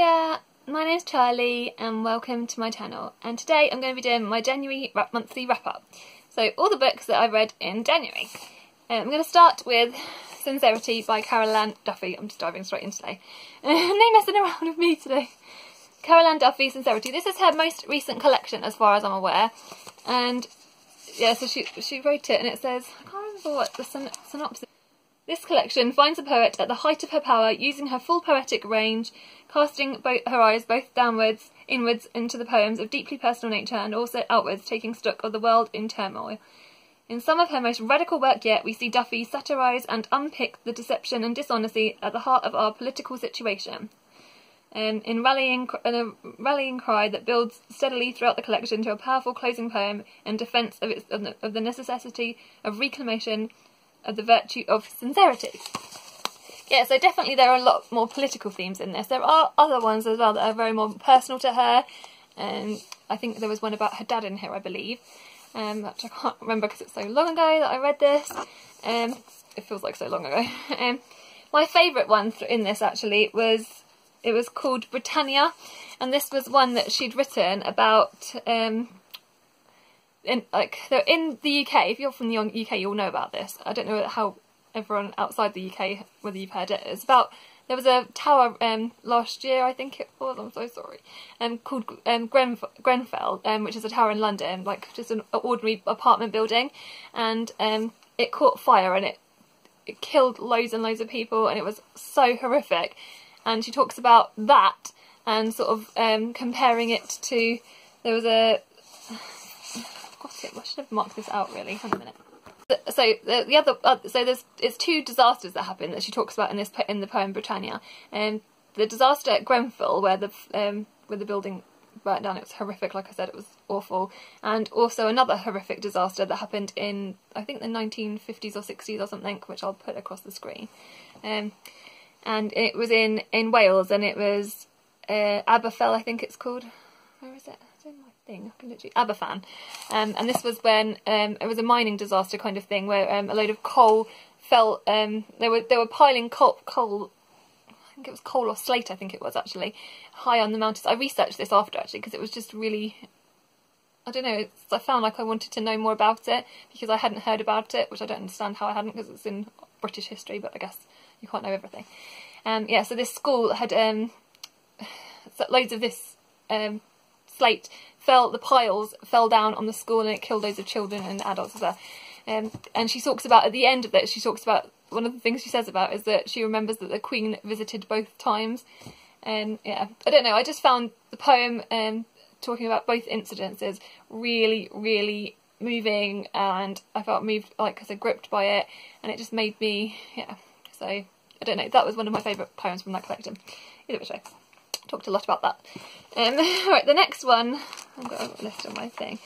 Hiya, my name's Charlie and welcome to my channel, and today I'm going to be doing my January monthly wrap up. So all the books that I read in January. I'm going to start with Sincerity by Duffy. I'm just diving straight in today. No messing around with me today. Duffy, Sincerity. This is her most recent collection as far as I'm aware. And yeah, so she wrote it and it says, I can't remember what the synopsis. This collection finds the poet at the height of her power, using her full poetic range, casting her eyes both downwards, inwards into the poems of deeply personal nature and also outwards, taking stock of the world in turmoil. In some of her most radical work yet, we see Duffy satirise and unpick the deception and dishonesty at the heart of our political situation. In a rallying cry that builds steadily throughout the collection to a powerful closing poem in defence of the necessity of reclamation of the virtue of sincerity. Yeah, so definitely there are a lot more political themes in this. There are other ones as well that are very more personal to her, and I think there was one about her dad in here, I believe, which I can't remember because it's so long ago that I read this. It feels like so long ago. My favourite one in this actually was called Britannia, and this was one that she'd written about. In the UK, if you're from the UK, you'll know about this. I don't know how everyone outside the UK, whether you've heard it. It's about, there was a tower last year, I think it was, I'm so sorry, called Grenfell, which is a tower in London, like just an ordinary apartment building, and it caught fire and it killed loads and loads of people, and it was so horrific. And she talks about that and sort of comparing it to, there was a, I should have marked this out really. Hang on a minute. So it's two disasters that happen that she talks about in the poem Britannia. The disaster at Grenfell, where the building burnt down. It was horrific. Like I said, it was awful. And also another horrific disaster that happened in, I think, the 1950s or 60s or something, which I'll put across the screen. And it was in Wales, and it was Aberfell, I think it's called. Where is it? Thing, I can literally Aberfan, and this was when it was a mining disaster kind of thing where a load of coal fell. They were piling coal. I think it was coal or slate. I think it was actually high on the mountains. I researched this after actually because it was just really, I don't know. I found like I wanted to know more about it because I hadn't heard about it, which I don't understand how I hadn't because it's in British history. But I guess you can't know everything. Yeah. So this school had loads of this slate. The piles fell down on the school and it killed loads of children and adults as well. And she talks about, at the end of it, she talks about, one of the things she says about is that she remembers that the Queen visited both times. And yeah, I don't know, I just found the poem talking about both incidences really, really moving, and I felt moved, like I said, gripped by it, and it just made me, yeah, so, I don't know, that was one of my favourite poems from that collection. Either which way. Talked a lot about that. Right, the next one, I've got a list on my thing.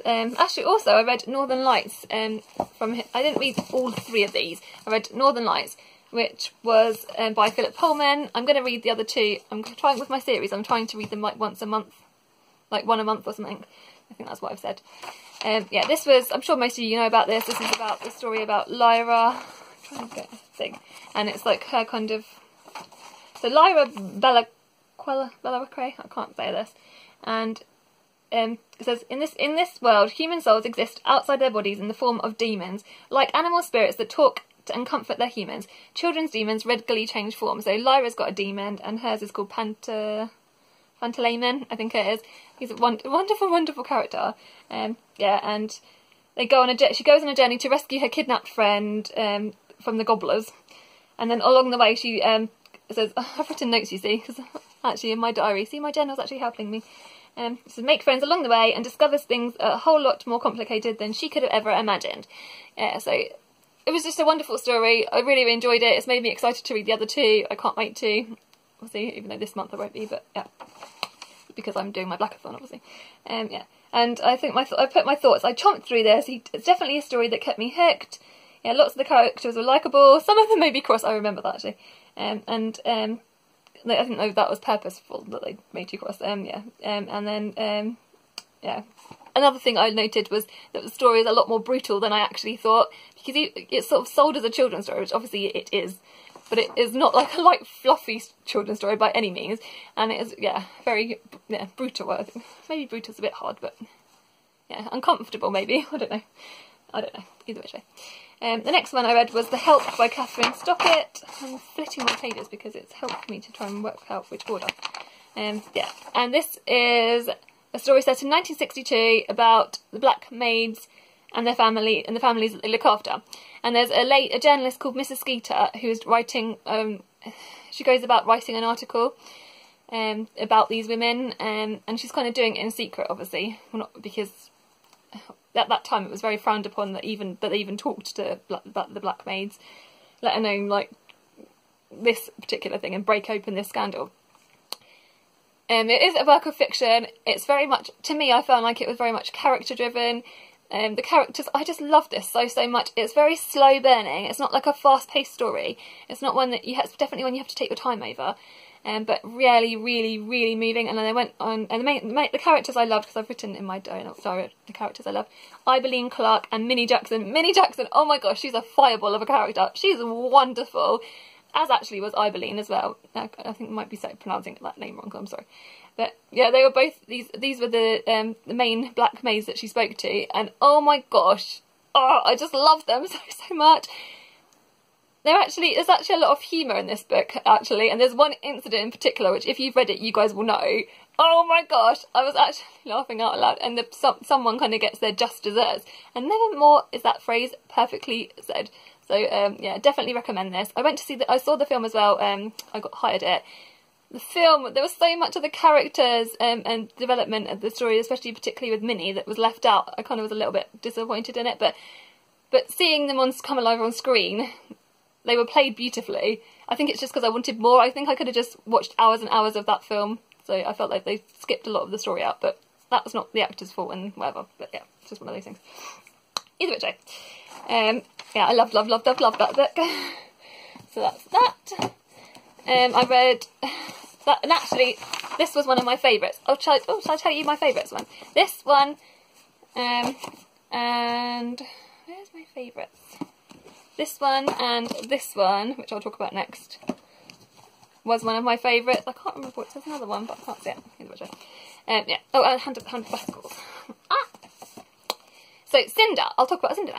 Actually, also, I read Northern Lights I didn't read all three of these. I read Northern Lights, which was by Philip Pullman. I'm going to read the other two. I'm trying with my series. I'm trying to read them like once a month, like one a month or something. I think that's what I've said. Yeah, this was, I'm sure most of you know about this. This is about the story about Lyra. I'm trying to get a thing. And it's like her kind of, so Lyra Bellaracre, I can't say this, and it says, in this world, human souls exist outside their bodies in the form of demons, like animal spirits that talk and comfort their humans. Children's demons regularly change form. So Lyra's got a demon, and hers is called Pantalaimon, I think it is. He's a wonderful, wonderful character. Yeah, and she goes on a journey to rescue her kidnapped friend from the gobblers, and then along the way she says, I've written notes, you see, because actually in my diary, see, my journal's actually helping me. So make friends along the way and discovers things a whole lot more complicated than she could have ever imagined. Yeah, so it was just a wonderful story. I really, really enjoyed it. It's made me excited to read the other two. I can't wait to. We'll see, even though this month I won't be, but yeah, because I'm doing my Blackathon, obviously. Yeah, and I think I put my thoughts. I chomped through this. It's definitely a story that kept me hooked. Yeah, lots of the characters were likeable. Some of them made me cross. I remember that actually. I think that was purposeful that they made you cross. Yeah. And then yeah. Another thing I noted was that the story is a lot more brutal than I actually thought, because it's sort of sold as a children's story, which obviously it is. but it is not like a light, fluffy children's story by any means, and it is, yeah, very, yeah, brutal. I think maybe brutal's a bit hard, but yeah, uncomfortable maybe. I don't know. Either way. The next one I read was The Help by Kathryn Stockett. I'm flitting my pages because it's helped me to try and work out which order. Yeah, and this is a story set in 1962 about the black maids and their family and the families that they look after. And there's a journalist called Mrs. Skeeter who's writing. She goes about writing an article about these women, and she's kind of doing it in secret, obviously, well, not because at that time it was very frowned upon that they even talked to the black maids, let alone like this particular thing and break open this scandal. It is a work of fiction. It's very much, to me, I found like it was very much character driven. The characters, I just love this so much. It's very slow burning. It's not like a fast paced story. It's not one that it's definitely one you have to take your time over. But really moving. And then I went on, and the characters I loved, because I've written in my diary the characters I love: Ibeline Clark and Minnie Jackson. Minnie Jackson, oh my gosh, she's a fireball of a character. She's wonderful, as actually was Ibeline as well. I think I might be pronouncing that name wrong, I'm sorry. But yeah, they were both, these were the main black maids that she spoke to, and oh my gosh, I just loved them so much. There's actually a lot of humour in this book, actually, and there's one incident in particular which, if you've read it, you guys will know. Oh my gosh, I was actually laughing out loud, and someone kind of gets their just desserts, and nevermore is that phrase perfectly said. So yeah, definitely recommend this. I saw the film as well. I got hired it. The film, there was so much of the characters and development of the story, especially particularly with Minnie, that was left out. I kind of was a little bit disappointed in it, but seeing them come alive on screen, they were played beautifully. I think it's just because I wanted more. I think I could have just watched hours and hours of that film, so I felt like they skipped a lot of the story out, but that was not the actor's fault and whatever. But yeah, it's just one of those things. Either way, yeah, I loved that book. So that's that. I read that, and actually, this was one of my favourites. Shall I tell you my favourites one? This one, and where's my favourites? This one and this one, which I'll talk about next, was one of my favourites. I can't remember what, there's another one, but I can't see it. Yeah. Oh, and Hound of Baskervilles. So, Cinder. I'll talk about Cinder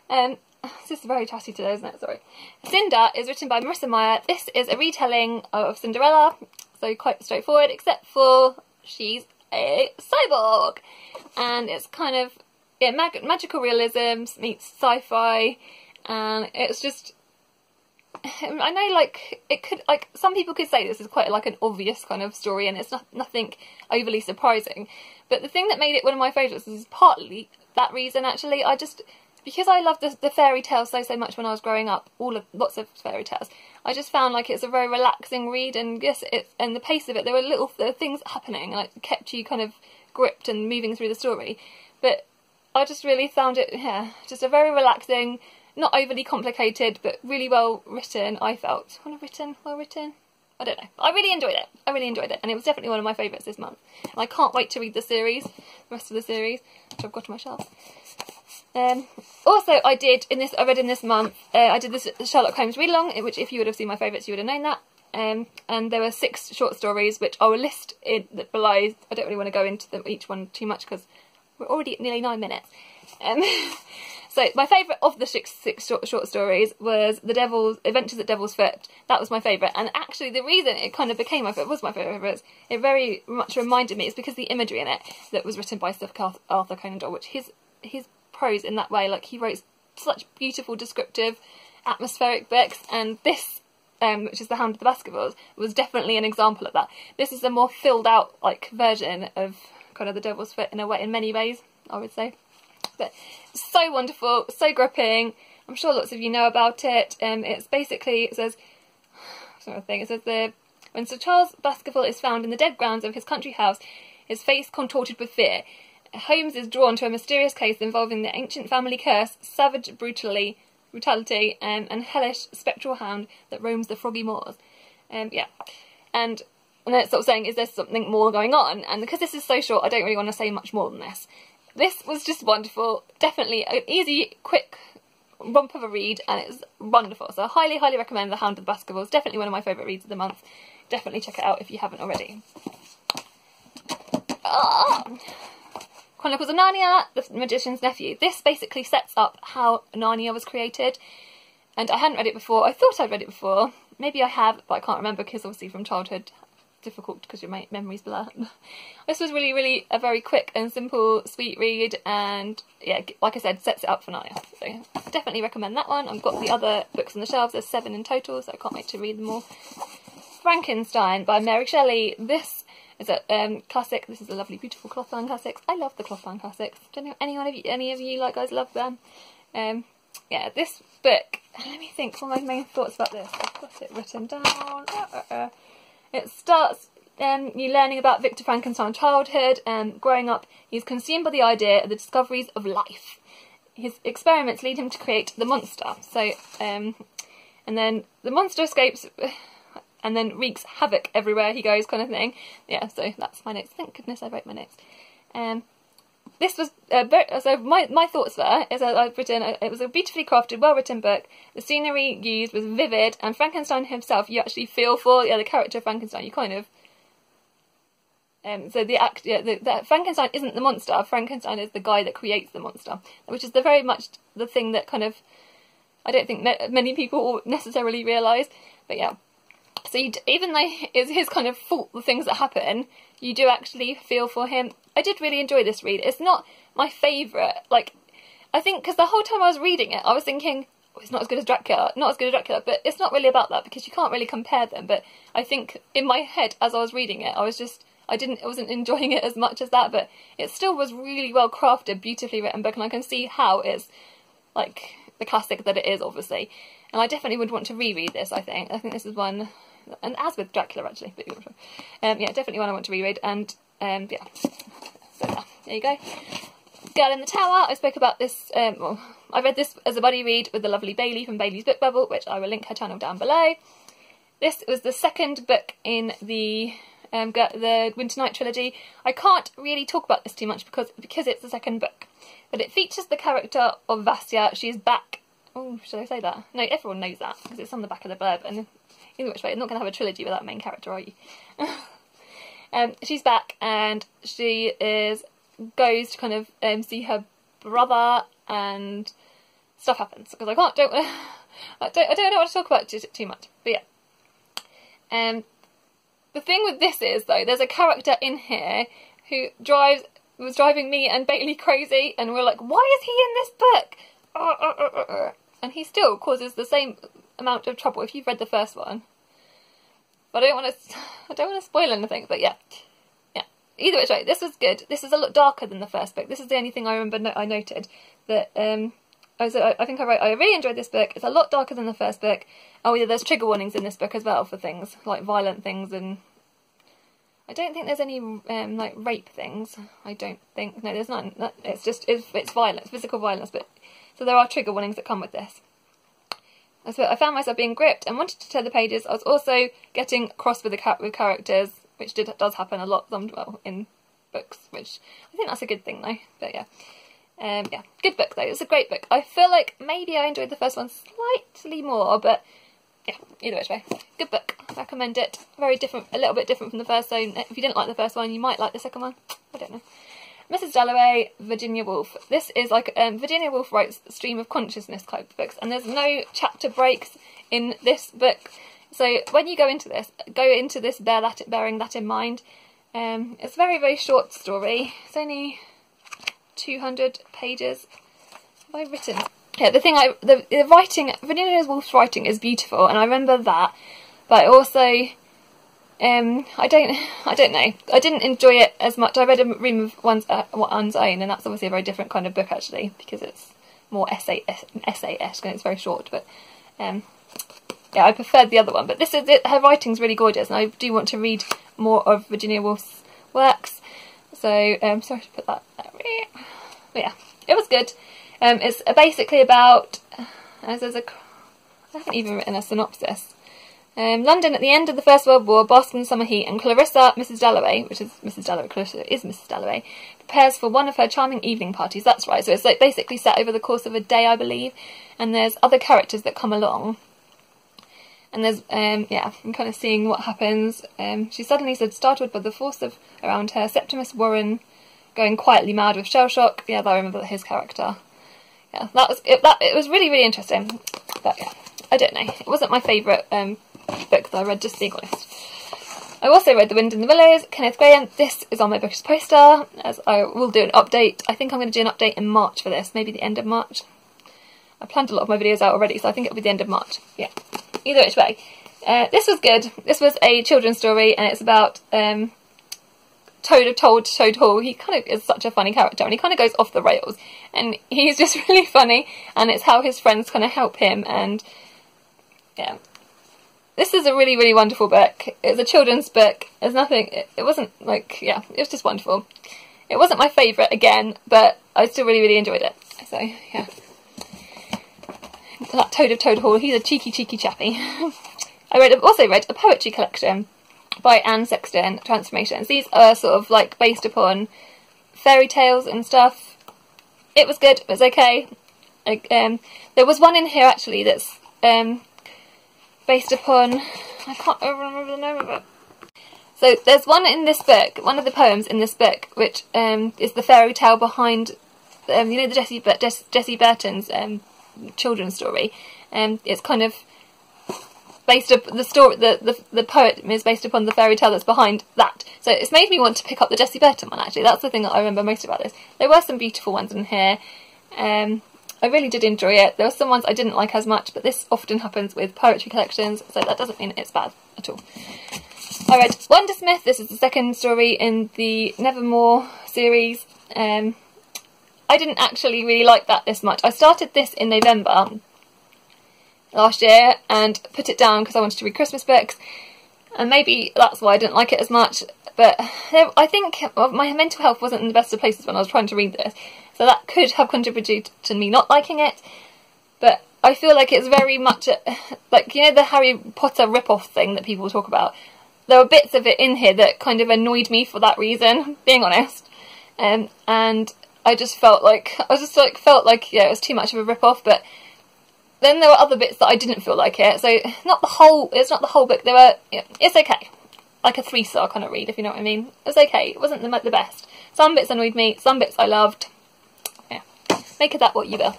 now. It's just very chatty today, isn't it? Sorry. Cinder is written by Marrisa Meyer. This is a retelling of Cinderella, so quite straightforward, except for she's a cyborg. And it's kind of, yeah, magical realism meets sci-fi, and it's just, I know, like, it could, like, some people could say this is quite like an obvious kind of story, and it's nothing overly surprising, but the thing that made it one of my favourites is partly that reason, actually. Because I loved the fairy tales so much when I was growing up, lots of fairy tales, I just found like it's a very relaxing read, and yes, and the pace of it, there were things happening, and like kept you kind of gripped and moving through the story. But I just really found it, yeah, just a very relaxing, not overly complicated, but really well written. I felt well written. I don't know. I really enjoyed it, and it was definitely one of my favourites this month. And I can't wait to read the rest of the series, which I've got on my shelf. Also, I read in this month, I did this Sherlock Holmes read-along, which if you would have seen my favourites, you would have known that. And there were 6 short stories, which I will list below. I don't really want to go into each one too much, because we're already at nearly 9 minutes. So my favourite of the six short stories was Adventures at Devil's Foot. That was my favourite, and actually the reason it kind of became my favourite, it very much reminded me, it's because the imagery in it that was written by Sir Arthur Conan Doyle, which his prose in that way, like he wrote such beautiful, descriptive, atmospheric books, and this, which is The Hound of the Baskervilles, was definitely an example of that. This is a more filled out like version of kind of The Devil's Foot in many ways, I would say. But so wonderful, so gripping. I'm sure lots of you know about it. It's basically, it says when Sir Charles Baskerville is found in the dead grounds of his country house, his face contorted with fear, Holmes is drawn to a mysterious case involving the ancient family curse, savage brutality, and hellish spectral hound that roams the froggy moors. Yeah, and then it's sort of saying, is there something more going on? And because this is so short, I don't really want to say much more than this. This was just wonderful. Definitely an easy, quick romp of a read, and it's wonderful. So I highly, highly recommend The Hound of the Baskervilles. Definitely one of my favourite reads of the month. Definitely check it out if you haven't already. Chronicles of Narnia, The Magician's Nephew. This basically sets up how Narnia was created, and I hadn't read it before. I thought I'd read it before. Maybe I have, but I can't remember because obviously from childhood, difficult because your memories blur. This was really, really a very quick and simple, sweet read, and yeah, like I said, sets it up for Narnia. So definitely recommend that one. I've got the other books on the shelves. There's 7 in total, so I can't wait to read them all. Frankenstein by Mary Shelley. This is a classic. This is a lovely, beautiful clothline classics. I love the clothline classics. Don't know any of you like guys love them. Yeah, this book. Let me think. What are my main thoughts about this? I've got it written down. It starts you learning about Victor Frankenstein's childhood. Growing up, he's consumed by the idea of the discoveries of life. His experiments lead him to create the monster. So, and then the monster escapes and then wreaks havoc everywhere he goes, kind of thing. Yeah, so that's my notes. Thank goodness I wrote my notes. This was so my thoughts there is that I've written it was a beautifully crafted, well written book. The scenery used was vivid, and Frankenstein himself you actually feel for. Yeah, the character of Frankenstein you kind of. So the Frankenstein isn't the monster. Frankenstein is the guy that creates the monster, which is very much the thing that kind of I don't think many people necessarily realise. But yeah, so even though it's his kind of fault, the things that happen, you do actually feel for him. I did really enjoy this read. It's not my favourite. Like, I think because the whole time I was reading it, I was thinking, oh, it's not as good as Dracula, not as good as Dracula. But it's not really about that because you can't really compare them. But I think in my head, as I was reading it, I wasn't enjoying it as much as that. But it still was really well crafted, beautifully written book, and I can see how it's like the classic that it is, obviously. And I definitely would want to reread this. I think this is one. And as with Dracula, actually. But, yeah, definitely one I want to reread. And, yeah. So, yeah, there you go. Girl in the Tower. I spoke about this, well, I read this as a buddy read with the lovely Bailey from Bailey's Book Bubble, which I will link her channel down below. This was the second book in the Winter Night trilogy. I can't really talk about this too much because it's the second book. But it features the character of Vasya. She is back. Oh, should I say that? No, everyone knows that because it's on the back of the blurb. And either which way, you're not going to have a trilogy without a main character, are you? She's back, and she goes to kind of see her brother, and stuff happens because I don't know what to talk about too much. But yeah, the thing with this is though, there's a character in here who was driving me and Bailey crazy, and we're like, why is he in this book? And he still causes the same amount of trouble if you've read the first one. But I don't want to spoil anything. But yeah. Either way, this was good. This is a lot darker than the first book. This is the only thing I remember I noted that I think I wrote. I really enjoyed this book. It's a lot darker than the first book. Oh yeah, there's trigger warnings in this book as well for things like violent things, and I don't think there's any like rape things. I don't think. No, there's none. It's just it's violence, physical violence. But so there are trigger warnings that come with this. So I found myself being gripped and wanted to turn the pages. I was also getting cross with characters, which does happen a lot in books, which I think that's a good thing though. But yeah, yeah, good book though. It's a great book. I feel like maybe I enjoyed the first one slightly more, but yeah, either way, good book. Recommend it. Very different, a little bit different from the first. So if you didn't like the first one, you might like the second one. I don't know. Mrs. Dalloway, Virginia Woolf. This is like Virginia Woolf writes stream of consciousness type books, and there's no chapter breaks in this book. So when you go into this bearing that in mind. It's a very, very short story. It's only 200 pages. Have I written? Yeah, the writing, Virginia Woolf's writing is beautiful, and I remember that. But also, I don't know. I didn't enjoy it as much. I read A Room of One's Own, and that's obviously a very different kind of book actually, because it's more essay-esque and it's very short. But yeah, I preferred the other one. But this is it. Her writing's really gorgeous, and I do want to read more of Virginia Woolf's works. So sorry to put that there. But yeah, it was good. It's basically about. There's I haven't even written a synopsis. London at the end of the First World War, Boston summer heat, and Clarissa, Mrs. Dalloway, which is Mrs. Dalloway, Clarissa is Mrs. Dalloway, prepares for one of her charming evening parties. That's right, so it's like basically set over the course of a day, I believe, and there's other characters that come along. And there's, yeah, I'm kind of seeing what happens. She suddenly said, startled by the force around her, Septimus Warren going quietly mad with shell shock. Yeah, I remember his character. Yeah, it was really, really interesting. But yeah, I don't know. It wasn't my favourite book that I read, just being honest. I also read The Wind in the Willows, Kenneth Grahame. This is on my bookish poster, as I will do an update. I think I'm going to do an update in March for this, maybe the end of March. I planned a lot of my videos out already, so I think it'll be the end of March. Yeah, either which way. This was good. This was a children's story, and it's about Toad Hall. He kind of is such a funny character, and he kind of goes off the rails, and he's just really funny, and it's how his friends kind of help him, and yeah. This is a really, really wonderful book. It's a children's book. There's nothing, it wasn't like, yeah, it was just wonderful. It wasn't my favourite again, but I still really, really enjoyed it. So, yeah. That Toad of Toad Hall, he's a cheeky, cheeky chappy. I also read a poetry collection by Anne Sexton, Transformations. These are sort of like based upon fairy tales and stuff. It was good, it was okay. There was one in here actually that's based upon, I can't remember the name of it. So there's one in this book, one of the poems in this book, which is the fairy tale behind, you know, the Jessie Burton's children's story. It's kind of based up the story. The poem is based upon the fairy tale that's behind that. So it's made me want to pick up the Jessie Burton one. Actually, that's the thing that I remember most about this. There were some beautiful ones in here. I really did enjoy it. There were some ones I didn't like as much, but this often happens with poetry collections, so that doesn't mean it's bad at all. I read Wundersmith. This is the second story in the Nevermore series. I didn't actually really like that this much. I started this in November last year and put it down because I wanted to read Christmas books, and maybe that's why I didn't like it as much, but I think my mental health wasn't in the best of places when I was trying to read this. So that could have contributed to me not liking it, but I feel like it's very much, like, you know, the Harry Potter rip-off thing that people talk about. There were bits of it in here that kind of annoyed me for that reason, being honest. And I just felt like, yeah, it was too much of a rip-off, but then there were other bits that I didn't feel like it. So it's not the whole book. It's okay. Like a 3-star kind of read, if you know what I mean. It was okay. It wasn't the best. Some bits annoyed me, some bits I loved. Make of that what you will.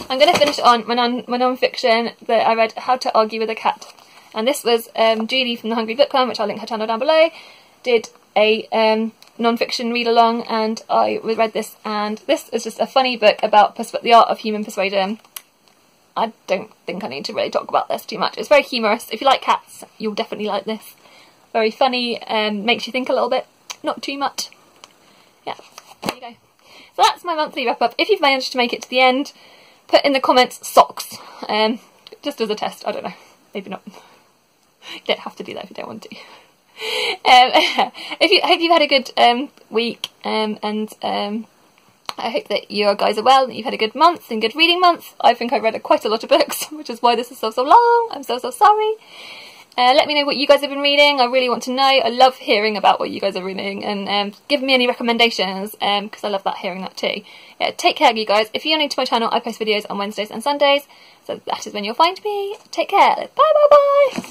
I'm going to finish on my non-fiction that I read, How to Argue with a Cat. And this was Julie from the Hungry Book Club, which I'll link her channel down below, did a non-fiction read-along, and I read this, and this is just a funny book about the art of human persuasion. I don't think I need to really talk about this too much. It's very humorous. If you like cats, you'll definitely like this. Very funny, makes you think a little bit, not too much. Yeah, there you go. So that's my monthly wrap-up. If you've managed to make it to the end, put in the comments socks. Just as a test, I don't know. Maybe not. You don't have to do that if you don't want to. I hope you've had a good week, and I hope that you guys are well, and you've had a good month and good reading month. I think I've read quite a lot of books, which is why this is so long. I'm so sorry. Let me know what you guys have been reading. I really want to know. I love hearing about what you guys are reading, and give me any recommendations, because I love hearing that too. Yeah, take care, you guys. If you're new to my channel, I post videos on Wednesdays and Sundays, so that is when you'll find me. Take care. Bye, bye, bye.